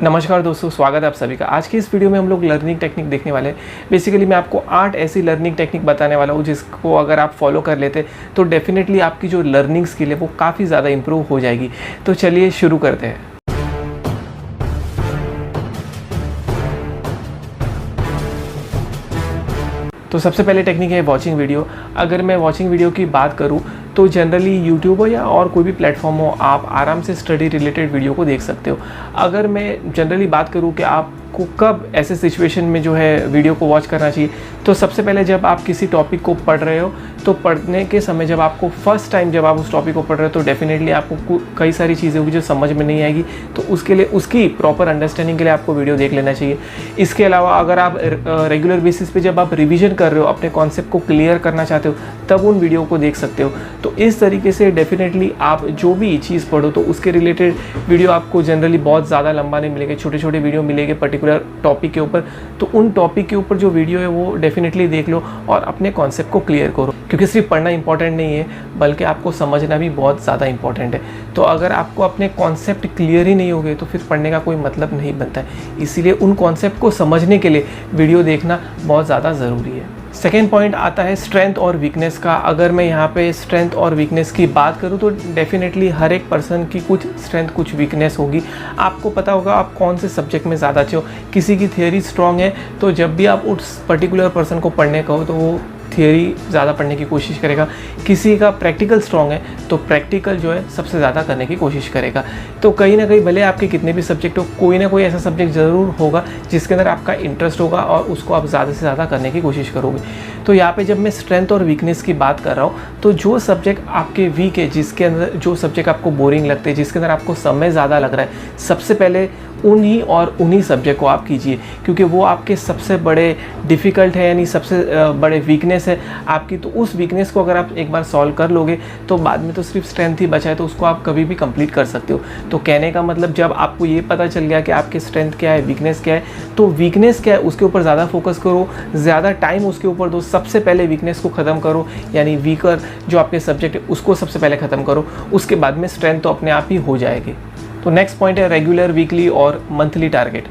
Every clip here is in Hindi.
नमस्कार दोस्तों, स्वागत है आप सभी का। आज की इस वीडियो में हम लोग लर्निंग टेक्निक देखने वाले हैं। बेसिकली मैं आपको 8 ऐसी लर्निंग टेक्निक बताने वाला हूँ जिसको अगर आप फॉलो कर लेते तो डेफिनेटली आपकी जो लर्निंग स्किल है वो काफ़ी ज़्यादा इंप्रूव हो जाएगी। तो चलिए शुरू करते हैं। तो सबसे पहले टेक्निक है वॉचिंग वीडियो। अगर मैं वॉचिंग वीडियो की बात करूं तो जनरली यूट्यूब हो या और कोई भी प्लेटफॉर्म हो, आप आराम से स्टडी रिलेटेड वीडियो को देख सकते हो। अगर मैं जनरली बात करूं कि आपको कब ऐसे सिचुएशन में जो है वीडियो को वॉच करना चाहिए, तो सबसे पहले जब आप किसी टॉपिक को पढ़ रहे हो तो पढ़ने के समय जब आपको फर्स्ट टाइम जब आप उस टॉपिक को पढ़ रहे हो तो डेफिनेटली आपको कई सारी चीज़ें होगी जो समझ में नहीं आएगी, तो उसके लिए उसकी प्रॉपर अंडरस्टैंडिंग के लिए आपको वीडियो देख लेना चाहिए। इसके अलावा अगर आप रेगुलर बेसिस पे जब आप रिवीजन कर रहे हो, अपने कॉन्सेप्ट को क्लियर करना चाहते हो, तब उन वीडियो को देख सकते हो। तो इस तरीके से डेफिनेटली आप जो भी चीज़ पढ़ो तो उसके रिलेटेड वीडियो आपको जनरली बहुत ज़्यादा लंबा नहीं मिलेगा, छोटे छोटे वीडियो मिलेंगे पर्टिकुलर टॉपिक के ऊपर। तो उन टॉपिक के ऊपर जो वीडियो है वो डेफिनेटली देख लो और अपने कॉन्सेप्ट को क्लियर करो, क्योंकि सिर्फ पढ़ना इंपॉर्टेंट नहीं है बल्कि आपको समझना भी बहुत ज़्यादा इंपॉर्टेंट है। तो अगर आपको अपने कॉन्सेप्ट क्लियर ही नहीं होंगे तो फिर पढ़ने का कोई मतलब नहीं बनता है। इसीलिए उन कॉन्सेप्ट को समझने के लिए वीडियो देखना बहुत ज़्यादा ज़रूरी है। सेकेंड पॉइंट आता है स्ट्रेंथ और वीकनेस का। अगर मैं यहाँ पे स्ट्रेंथ और वीकनेस की बात करूँ तो डेफिनेटली हर एक पर्सन की कुछ स्ट्रेंथ कुछ वीकनेस होगी। आपको पता होगा आप कौन से सब्जेक्ट में ज़्यादा अच्छे हो। किसी की थियोरी स्ट्रॉन्ग है तो जब भी आप उस पर्टिकुलर पर्सन को पढ़ने कहो तो वो थियोरी ज़्यादा पढ़ने की कोशिश करेगा। किसी का प्रैक्टिकल स्ट्रॉन्ग है तो प्रैक्टिकल जो है सबसे ज़्यादा करने की कोशिश करेगा। तो कहीं ना कहीं भले आपके कितने भी सब्जेक्ट हो, कोई ना कोई ऐसा सब्जेक्ट ज़रूर होगा जिसके अंदर आपका इंटरेस्ट होगा और उसको आप ज़्यादा से ज़्यादा करने की कोशिश करोगे। तो यहाँ पे जब मैं स्ट्रेंथ और वीकनेस की बात कर रहा हूँ तो जो सब्जेक्ट आपके वीक है, जिसके अंदर जो सब्जेक्ट आपको बोरिंग लगते हैं, जिसके अंदर आपको समय ज़्यादा लग रहा है, सबसे पहले उन्हीं सब्जेक्ट को आप कीजिए, क्योंकि वो आपके सबसे बड़े डिफ़िकल्ट है, यानी सबसे बड़े वीकनेस है आपकी। तो उस वीकनेस को अगर आप एक बार सॉल्व कर लोगे तो बाद में तो सिर्फ स्ट्रेंथ ही बचा है, तो उसको आप कभी भी कंप्लीट कर सकते हो। तो कहने का मतलब जब आपको ये पता चल गया कि आपकी स्ट्रेंथ क्या है, वीकनेस क्या है, तो वीकनेस क्या है उसके ऊपर ज़्यादा फोकस करो, ज़्यादा टाइम उसके ऊपर दो। सबसे पहले वीकनेस को ख़त्म करो, यानी वीकर जो आपके सब्जेक्ट है उसको सबसे पहले ख़त्म करो, उसके बाद में स्ट्रेंथ तो अपने आप ही हो जाएगी। तो नेक्स्ट पॉइंट है रेगुलर, वीकली और मंथली टारगेट।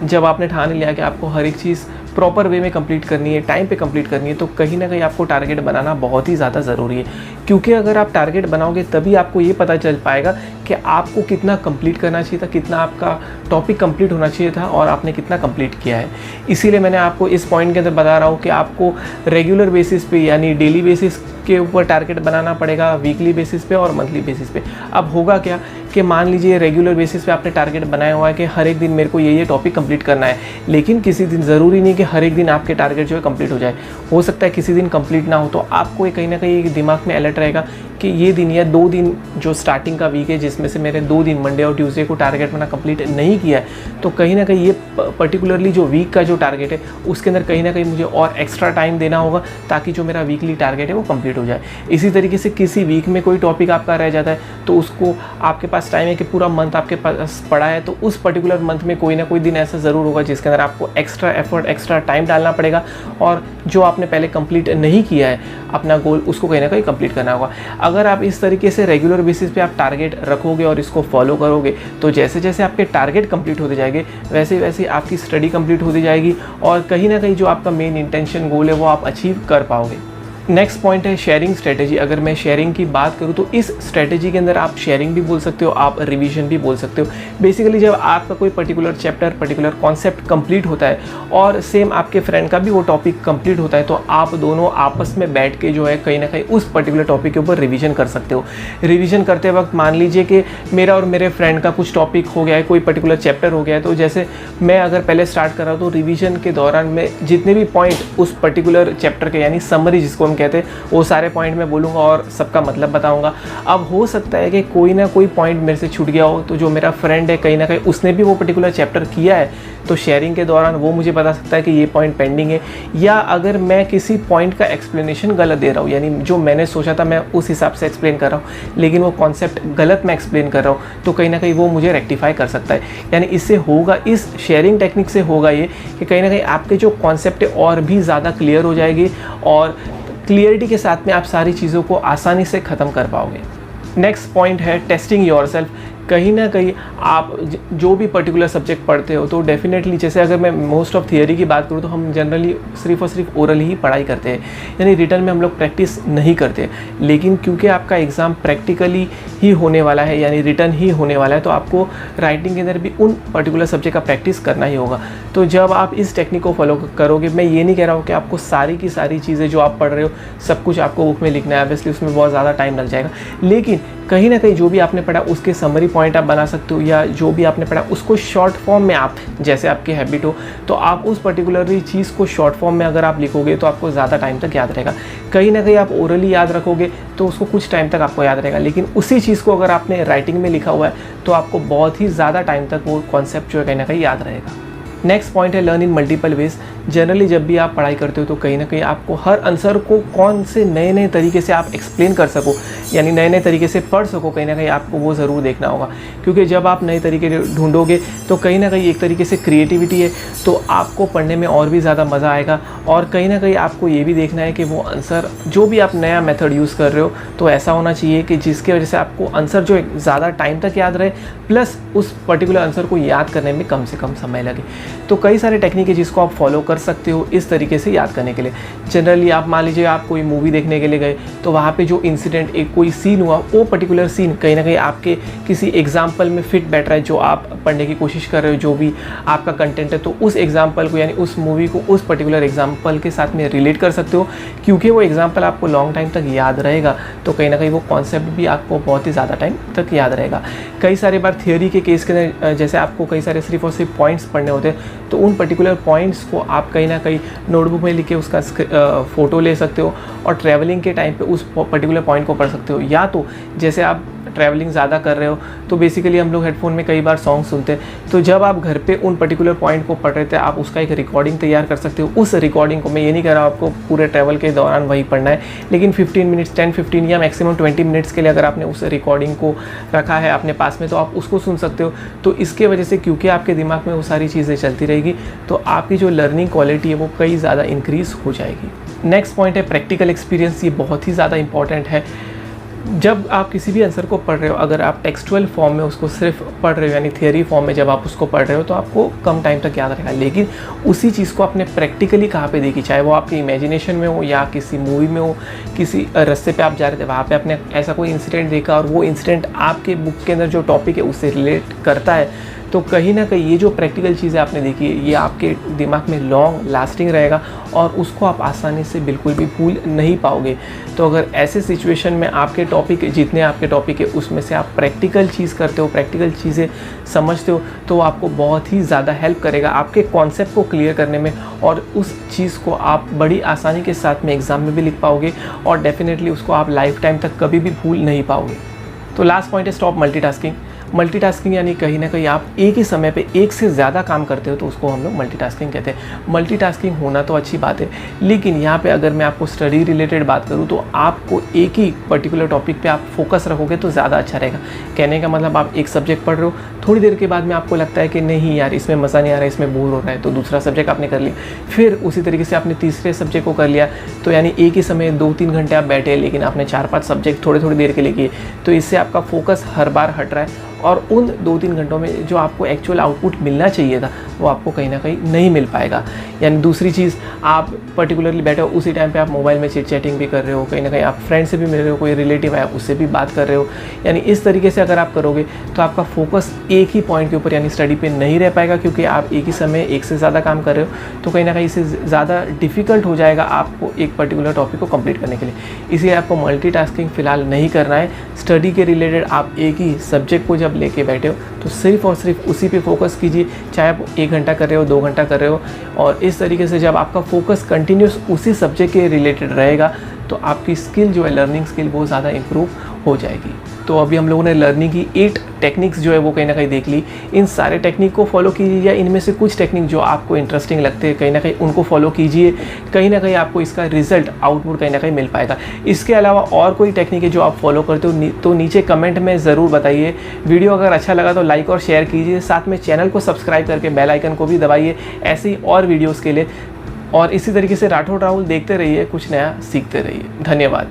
जब आपने ठान लिया कि आपको हर एक चीज़ प्रॉपर वे में कंप्लीट करनी है, टाइम पे कंप्लीट करनी है, तो कहीं ना कहीं आपको टारगेट बनाना बहुत ही ज़्यादा ज़रूरी है। क्योंकि अगर आप टारगेट बनाओगे तभी आपको ये पता चल पाएगा कि आपको कितना कंप्लीट करना चाहिए था, कितना आपका टॉपिक कंप्लीट होना चाहिए था और आपने कितना कंप्लीट किया है। इसीलिए मैंने आपको इस पॉइंट के अंदर बता रहा हूँ कि आपको रेगुलर बेसिस पे यानी डेली बेसिस के ऊपर टारगेट बनाना पड़ेगा, वीकली बेसिस पे और मंथली बेसिस पे। अब होगा क्या कि मान लीजिए रेगुलर बेसिस पे आपने टारगेट बनाया हुआ है कि हर एक दिन मेरे को ये टॉपिक कंप्लीट करना है, लेकिन किसी दिन ज़रूरी नहीं कि हर एक दिन आपके टारगेट जो है कंप्लीट हो जाए। हो सकता है किसी दिन कंप्लीट ना हो, तो आपको कहीं ना कहीं दिमाग में अलर्ट रहेगा कि ये दिन या 2 दिन जो स्टार्टिंग का वीक है जिसमें से मेरे 2 दिन मंडे और ट्यूसडे को टारगेट मैंने कंप्लीट नहीं किया है, तो कहीं ना कहीं ये पर्टिकुलरली जो वीक का जो टारगेट है उसके अंदर कहीं ना कहीं मुझे और एक्स्ट्रा टाइम देना होगा ताकि जो मेरा वीकली टारगेट है वो कंप्लीट हो जाए। इसी तरीके से किसी वीक में कोई टॉपिक आपका रह जाता है तो उसको आपके पास टाइम है कि पूरा मंथ आपके पास पड़ा है, तो उस पर्टिकुलर मंथ में कोई ना कोई दिन ऐसा ज़रूर होगा जिसके अंदर आपको एक्स्ट्रा एफर्ट, एक्स्ट्रा टाइम डालना पड़ेगा और जो आपने पहले कंप्लीट नहीं किया है अपना गोल, उसको कहीं ना कहीं कंप्लीट करना होगा। अगर आप इस तरीके से रेगुलर बेसिस पे आप टारगेट रखोगे और इसको फॉलो करोगे तो जैसे जैसे आपके टारगेट कंप्लीट होते जाएंगे वैसे वैसे आपकी स्टडी कंप्लीट होती जाएगी और कहीं ना कहीं जो आपका मेन इंटेंशन गोल है वो आप अचीव कर पाओगे। नेक्स्ट पॉइंट है शेयरिंग स्ट्रेटेजी। अगर मैं शेयरिंग की बात करूँ तो इस स्ट्रेटेजी के अंदर आप शेयरिंग भी बोल सकते हो, आप रिवीजन भी बोल सकते हो। बेसिकली जब आपका कोई particular chapter, particular concept complete होता है और सेम आपके फ्रेंड का भी वो टॉपिक कंप्लीट होता है, तो आप दोनों आपस में बैठ के जो है कहीं ना कहीं उस पर्टिकुलर टॉपिक के ऊपर रिवीजन कर सकते हो। रिवीजन करते वक्त मान लीजिए कि मेरा और मेरे फ्रेंड का कुछ टॉपिक हो गया है, कोई पर्टिकुलर चैप्टर हो गया है, तो जैसे मैं अगर पहले स्टार्ट कर रहा हूँ तो रिवीजन के दौरान मैं जितने भी पॉइंट उस पर्टिकुलर चैप्टर के यानी समरी जिसको हम कहते हैं वो सारे पॉइंट मैं बोलूँगा और सबका मतलब बताऊँगा। अब हो सकता है कि कोई ना कोई पॉइंट मेरे से छूट गया हो, तो जो मेरा फ्रेंड है कहीं ना कहीं उसने भी वो पर्टिकुलर चैप्टर किया है, तो शेयरिंग के दौरान वो मुझे बता सकता है कि ये पॉइंट पेंडिंग है। या अगर मैं किसी पॉइंट का एक्सप्लेनेशन गलत दे रहा हूँ, यानी जो मैंने सोचा था मैं उस हिसाब से एक्सप्लेन कर रहा हूँ लेकिन वो कॉन्सेप्ट गलत मैं एक्सप्लेन कर रहा हूँ, तो कहीं ना कहीं वो मुझे रेक्टिफाई कर सकता है। यानी इससे होगा, इस शेयरिंग टेक्निक से होगा ये कि कहीं ना कहीं आपके जो कॉन्सेप्ट है और भी ज़्यादा क्लियर हो जाएगी और क्लियरिटी के साथ में आप सारी चीज़ों को आसानी से ख़त्म कर पाओगे। नेक्स्ट पॉइंट है टेस्टिंग योरसेल्फ। कहीं ना कहीं आप जो भी पर्टिकुलर सब्जेक्ट पढ़ते हो तो डेफिनेटली, जैसे अगर मैं मोस्ट ऑफ थियरी की बात करूँ तो हम जनरली सिर्फ और सिर्फ ओरल ही पढ़ाई करते हैं, यानी रिटन में हम लोग प्रैक्टिस नहीं करते। लेकिन क्योंकि आपका एग्ज़ाम प्रैक्टिकली ही होने वाला है, यानी रिटन ही होने वाला है, तो आपको राइटिंग के अंदर भी उन पर्टिकुलर सब्जेक्ट का प्रैक्टिस करना ही होगा। तो जब आप इस टेक्निक को फॉलो करोगे, मैं ये नहीं कह रहा हूँ कि आपको सारी की सारी चीज़ें जो आप पढ़ रहे हो सब कुछ आपको बुक में लिखना है, ऑब्वियसली उसमें बहुत ज़्यादा टाइम लग जाएगा, लेकिन कहीं ना कहीं जो भी आपने पढ़ा उसके समरी पॉइंट आप बना सकते हो, या जो भी आपने पढ़ा उसको शॉर्ट फॉर्म में आप, जैसे आपकी हैबिट हो तो आप उस पर्टिकुलरली चीज़ को शॉर्ट फॉर्म में अगर आप लिखोगे तो आपको ज़्यादा टाइम तक याद रहेगा। कहीं ना कहीं आप ओरली याद रखोगे तो उसको कुछ टाइम तक आपको याद रहेगा, लेकिन उसी चीज़ को अगर आपने राइटिंग में लिखा हुआ है तो आपको बहुत ही ज़्यादा टाइम तक वो कॉन्सेप्ट जो है कहीं ना कहीं याद रहेगा। नेक्स्ट पॉइंट है learn in multiple ways. Generally जब भी आप पढ़ाई करते हो तो कहीं ना कहीं आपको हर आंसर को कौन से नए नए तरीके से आप एक्सप्लेन कर सको, यानी नए नए तरीके से पढ़ सको, कहीं ना कहीं आपको वो ज़रूर देखना होगा। क्योंकि जब आप नए तरीके ढूंढोगे तो कहीं ना कहीं एक तरीके से क्रिएटिविटी है, तो आपको पढ़ने में और भी ज़्यादा मज़ा आएगा। और कहीं ना कहीं आपको ये भी देखना है कि वो आंसर जो भी आप नया मेथड यूज़ कर रहे हो तो ऐसा होना चाहिए कि जिसकी वजह से आपको आंसर जो ज़्यादा टाइम तक याद रहे, प्लस उस पर्टिकुलर आंसर को याद करने में कम से कम समय लगे। तो कई सारे टेक्निक है जिसको आप फॉलो कर सकते हो इस तरीके से याद करने के लिए। जनरली आप मान लीजिए आप कोई मूवी देखने के लिए गए तो वहाँ पे जो इंसिडेंट, एक कोई सीन हुआ, वो पर्टिकुलर सीन कहीं ना कहीं आपके किसी एग्जाम्पल में फिट बैठ रहा है जो आप पढ़ने की कोशिश कर रहे हो, जो भी आपका कंटेंट है, तो उस एग्जाम्पल को यानी उस मूवी को उस पर्टिकुलर एग्जाम्पल के साथ में रिलेट कर सकते हो। क्योंकि वो एग्जाम्पल आपको लॉन्ग टाइम तक याद रहेगा तो कहीं ना कहीं वो कॉन्सेप्ट भी आपको बहुत ही ज़्यादा टाइम तक याद रहेगा। कई सारे बार थियोरी के केस के अंदर जैसे आपको कई सारे सिर्फ और सिर्फ पॉइंट्स पढ़ने होते हैं, तो उन पर्टिकुलर पॉइंट्स को आप कहीं ना कहीं नोटबुक में लिख के उसका फ़ोटो ले सकते हो और ट्रैवलिंग के टाइम पे उस पर्टिकुलर पॉइंट को पढ़ सकते हो। या तो जैसे आप ट्रैवलिंग ज़्यादा कर रहे हो तो बेसिकली हम लोग हेडफोन में कई बार सॉन्ग सुनते हैं, तो जब आप घर पे उन पर्टिकुलर पॉइंट को पढ़ रहे थे आप उसका एक रिकॉर्डिंग तैयार कर सकते हो। उस रिकॉर्डिंग को, मैं ये नहीं कह रहा हूँ आपको पूरे ट्रैवल के दौरान वही पढ़ना है, लेकिन 15 मिनट्स 10-15 या मैक्सिमम 20 मिनट्स के लिए अगर आपने उस रिकॉर्डिंग को रखा है अपने पास में तो आप उसको सुन सकते हो। तो इसके वजह से क्योंकि आपके दिमाग में वो सारी चीज़ें चलती रहेगी तो आपकी जो लर्निंग क्वालिटी है वो कई ज़्यादा इंक्रीज़ हो जाएगी। नेक्स्ट पॉइंट है प्रैक्टिकल एक्सपीरियंस। ये बहुत ही ज़्यादा इंपॉर्टेंट है। जब आप किसी भी आंसर को पढ़ रहे हो, अगर आप टेक्सचुअल फॉर्म में उसको सिर्फ पढ़ रहे हो यानी थियरी फॉर्म में जब आप उसको पढ़ रहे हो तो आपको कम टाइम तक याद रहेगा, लेकिन उसी चीज़ को आपने प्रैक्टिकली कहाँ पे देखी, चाहे वो आपके इमेजिनेशन में हो या किसी मूवी में हो, किसी रास्ते पे आप जा रहे थे वहाँ पे आपने ऐसा कोई इंसिडेंट देखा और वो इंसिडेंट आपके बुक के अंदर जो टॉपिक है उससे रिलेट करता है, तो कहीं ना कहीं ये जो प्रैक्टिकल चीज़ें आपने देखी है ये आपके दिमाग में लॉन्ग लास्टिंग रहेगा और उसको आप आसानी से बिल्कुल भी भूल नहीं पाओगे। तो अगर ऐसे सिचुएशन में आपके टॉपिक, जितने आपके टॉपिक है उसमें से आप प्रैक्टिकल चीज़ करते हो, प्रैक्टिकल चीज़ें समझते हो, तो आपको बहुत ही ज़्यादा हेल्प करेगा आपके कॉन्सेप्ट को क्लियर करने में, और उस चीज़ को आप बड़ी आसानी के साथ में एग्ज़ाम में भी लिख पाओगे और डेफिनेटली उसको आप लाइफ टाइम तक कभी भी भूल नहीं पाओगे। तो लास्ट पॉइंट है स्टॉप मल्टीटास्किंग। मल्टीटास्किंग यानी कहीं ना कहीं आप एक ही समय पे एक से ज़्यादा काम करते हो तो उसको हम लोग मल्टीटास्किंग कहते हैं। मल्टीटास्किंग होना तो अच्छी बात है, लेकिन यहाँ पे अगर मैं आपको स्टडी रिलेटेड बात करूँ तो आपको एक ही पर्टिकुलर टॉपिक पे आप फोकस रखोगे तो ज़्यादा अच्छा रहेगा। कहने का मतलब आप एक सब्जेक्ट पढ़ रहे हो, थोड़ी देर के बाद में आपको लगता है कि नहीं यार इसमें मज़ा नहीं आ रहा है, इसमें बोर हो रहा है, तो दूसरा सब्जेक्ट आपने कर लिया, फिर उसी तरीके से आपने तीसरे सब्जेक्ट को कर लिया, तो यानी एक ही समय 2-3 घंटे आप बैठे लेकिन आपने 4-5 सब्जेक्ट थोड़ी थोड़ी देर के लिए किए, तो इससे आपका फोकस हर बार हट रहा है और उन 2-3 घंटों में जो आपको एक्चुअल आउटपुट मिलना चाहिए था वो आपको कहीं ना कहीं नहीं मिल पाएगा। यानी दूसरी चीज़, आप पर्टिकुलरली बैठे हो उसी टाइम पे आप मोबाइल में चैटिंग भी कर रहे हो, कहीं ना कहीं आप फ्रेंड से भी मिल रहे हो, कोई रिलेटिव आया उससे भी बात कर रहे हो, यानी इस तरीके से अगर आप करोगे तो आपका फोकस एक ही पॉइंट के ऊपर यानी स्टडी पे नहीं रह पाएगा, क्योंकि आप एक ही समय एक से ज़्यादा काम कर रहे हो, तो कहीं ना कहीं इससे ज़्यादा डिफ़िकल्ट हो जाएगा आपको एक पर्टिकुलर टॉपिक को कंप्लीट करने के लिए। इसलिए आपको मल्टीटास्किंग फ़िलहाल नहीं करना है। स्टडी के रिलेटेड आप एक ही सब्जेक्ट को जब लेके बैठे हो तो सिर्फ और सिर्फ उसी पे फोकस कीजिए, चाहे आप 1 घंटा कर रहे हो 2 घंटा कर रहे हो, और इस तरीके से जब आपका फोकस कंटिन्यूस उसी सब्जेक्ट के रिलेटेड रहेगा तो आपकी स्किल जो है, लर्निंग स्किल, बहुत ज़्यादा इम्प्रूव हो जाएगी। तो अभी हम लोगों ने लर्निंग की 8 टेक्निक्स जो है वो कहीं ना कहीं देख ली। इन सारे टेक्निक को फॉलो कीजिए, या इनमें से कुछ टेक्निक जो आपको इंटरेस्टिंग लगते हैं कहीं ना कहीं उनको फॉलो कीजिए, कहीं ना कहीं आपको इसका रिजल्ट आउटपुट कहीं ना कहीं मिल पाएगा। इसके अलावा और कोई टेक्निक है जो आप फॉलो करते हो तो नीचे कमेंट में ज़रूर बताइए। वीडियो अगर अच्छा लगा तो लाइक और शेयर कीजिए, साथ में चैनल को सब्सक्राइब करके बेल आइकन को भी दबाइए ऐसे ही और वीडियोज़ के लिए। और इसी तरीके से राठौड़ राहुल देखते रहिए, कुछ नया सीखते रहिए। धन्यवाद।